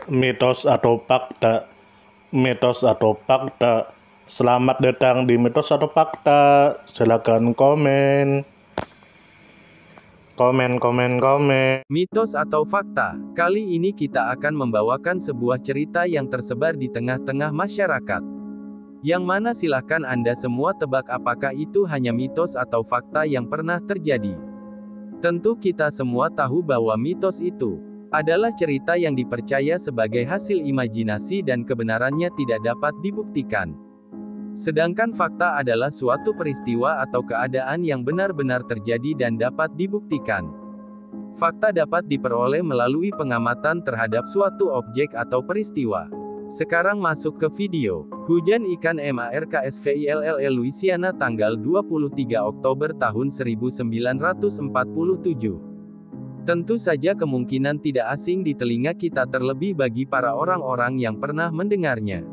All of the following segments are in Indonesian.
Mitos atau fakta? Mitos atau fakta? Selamat datang di Mitos atau Fakta. Silakan komen. Komen. Mitos atau fakta? Kali ini kita akan membawakan sebuah cerita yang tersebar di tengah-tengah masyarakat. Yang mana silahkan Anda semua tebak apakah itu hanya mitos atau fakta yang pernah terjadi. Tentu kita semua tahu bahwa mitos itu adalah cerita yang dipercaya sebagai hasil imajinasi dan kebenarannya tidak dapat dibuktikan. Sedangkan fakta adalah suatu peristiwa atau keadaan yang benar-benar terjadi dan dapat dibuktikan. Fakta dapat diperoleh melalui pengamatan terhadap suatu objek atau peristiwa. Sekarang masuk ke video. Hujan ikan Marksville Louisiana tanggal 23 Oktober tahun 1947. Tentu saja kemungkinan tidak asing di telinga kita terlebih bagi para orang-orang yang pernah mendengarnya.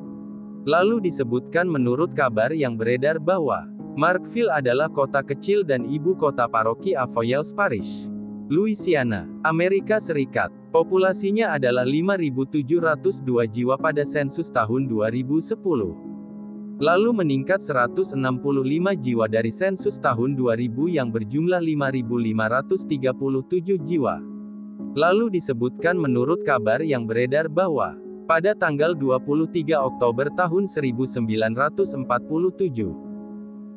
Lalu disebutkan menurut kabar yang beredar bahwa Marksville adalah kota kecil dan ibu kota paroki Avoyelles Parish, Louisiana, Amerika Serikat. Populasinya adalah 5.702 jiwa pada sensus tahun 2010. Lalu meningkat 165 jiwa dari sensus tahun 2000 yang berjumlah 5.537 jiwa. Lalu disebutkan menurut kabar yang beredar bahwa pada tanggal 23 Oktober tahun 1947,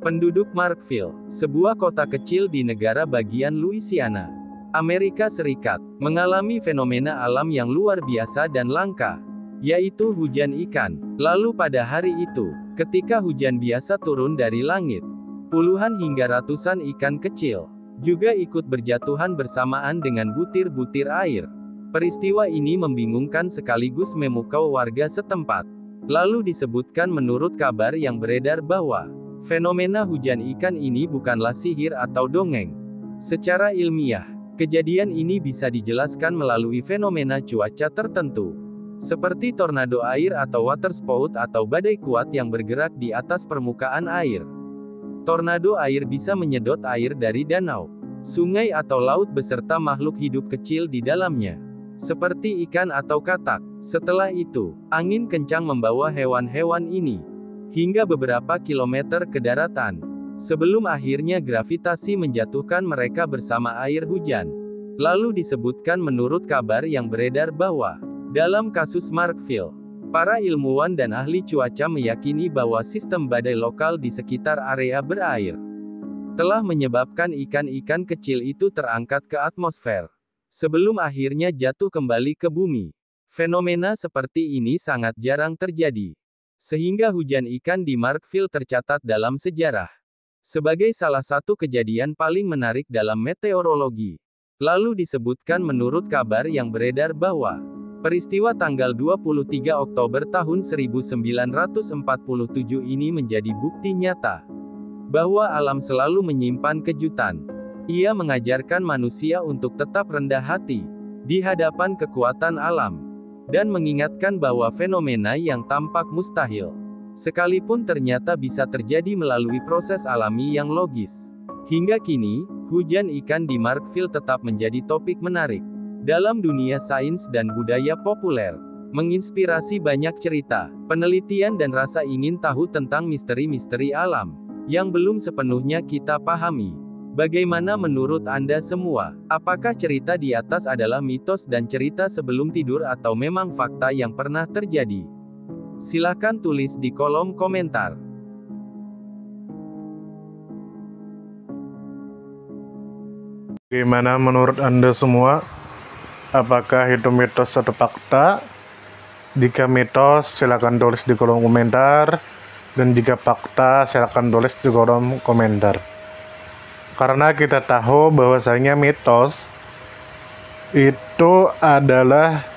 penduduk Marksville, sebuah kota kecil di negara bagian Louisiana, Amerika Serikat, mengalami fenomena alam yang luar biasa dan langka, yaitu hujan ikan. Lalu pada hari itu, ketika hujan biasa turun dari langit, puluhan hingga ratusan ikan kecil juga ikut berjatuhan bersamaan dengan butir-butir air. Peristiwa ini membingungkan sekaligus memukau warga setempat. Lalu disebutkan menurut kabar yang beredar bahwa fenomena hujan ikan ini bukanlah sihir atau dongeng. Secara ilmiah, kejadian ini bisa dijelaskan melalui fenomena cuaca tertentu, seperti tornado air atau waterspout atau badai kuat yang bergerak di atas permukaan air. Tornado air bisa menyedot air dari danau, sungai atau laut beserta makhluk hidup kecil di dalamnya, seperti ikan atau katak. Setelah itu, angin kencang membawa hewan-hewan ini hingga beberapa kilometer ke daratan, sebelum akhirnya gravitasi menjatuhkan mereka bersama air hujan. Lalu disebutkan menurut kabar yang beredar bahwa dalam kasus Marksville, para ilmuwan dan ahli cuaca meyakini bahwa sistem badai lokal di sekitar area berair telah menyebabkan ikan-ikan kecil itu terangkat ke atmosfer, sebelum akhirnya jatuh kembali ke bumi. Fenomena seperti ini sangat jarang terjadi, sehingga hujan ikan di Marksville tercatat dalam sejarah sebagai salah satu kejadian paling menarik dalam meteorologi. Lalu disebutkan menurut kabar yang beredar bahwa peristiwa tanggal 23 Oktober tahun 1947 ini menjadi bukti nyata bahwa alam selalu menyimpan kejutan. Ia mengajarkan manusia untuk tetap rendah hati di hadapan kekuatan alam, dan mengingatkan bahwa fenomena yang tampak mustahil sekalipun ternyata bisa terjadi melalui proses alami yang logis. Hingga kini, hujan ikan di Marksville tetap menjadi topik menarik dalam dunia sains dan budaya populer, menginspirasi banyak cerita, penelitian dan rasa ingin tahu tentang misteri-misteri alam yang belum sepenuhnya kita pahami. Bagaimana menurut Anda semua? Apakah cerita di atas adalah mitos dan cerita sebelum tidur atau memang fakta yang pernah terjadi? Silahkan tulis di kolom komentar. Gimana menurut Anda semua? Apakah itu mitos atau fakta? Jika mitos, silakan tulis di kolom komentar. Dan jika fakta, silakan tulis di kolom komentar. Karena kita tahu bahwasanya mitos itu adalah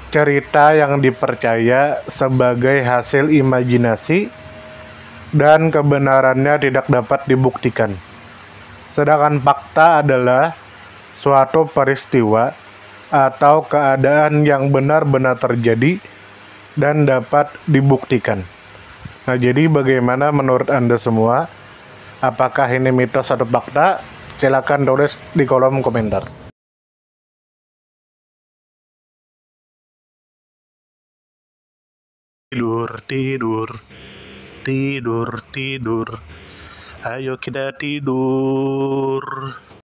cerita yang dipercaya sebagai hasil imajinasi dan kebenarannya tidak dapat dibuktikan. Sedangkan fakta adalah suatu peristiwa atau keadaan yang benar-benar terjadi dan dapat dibuktikan. Nah, jadi bagaimana menurut Anda semua? Apakah ini mitos atau fakta? Silakan tulis di kolom komentar. Tidur, tidur, tidur, tidur. Ayo kita tidur.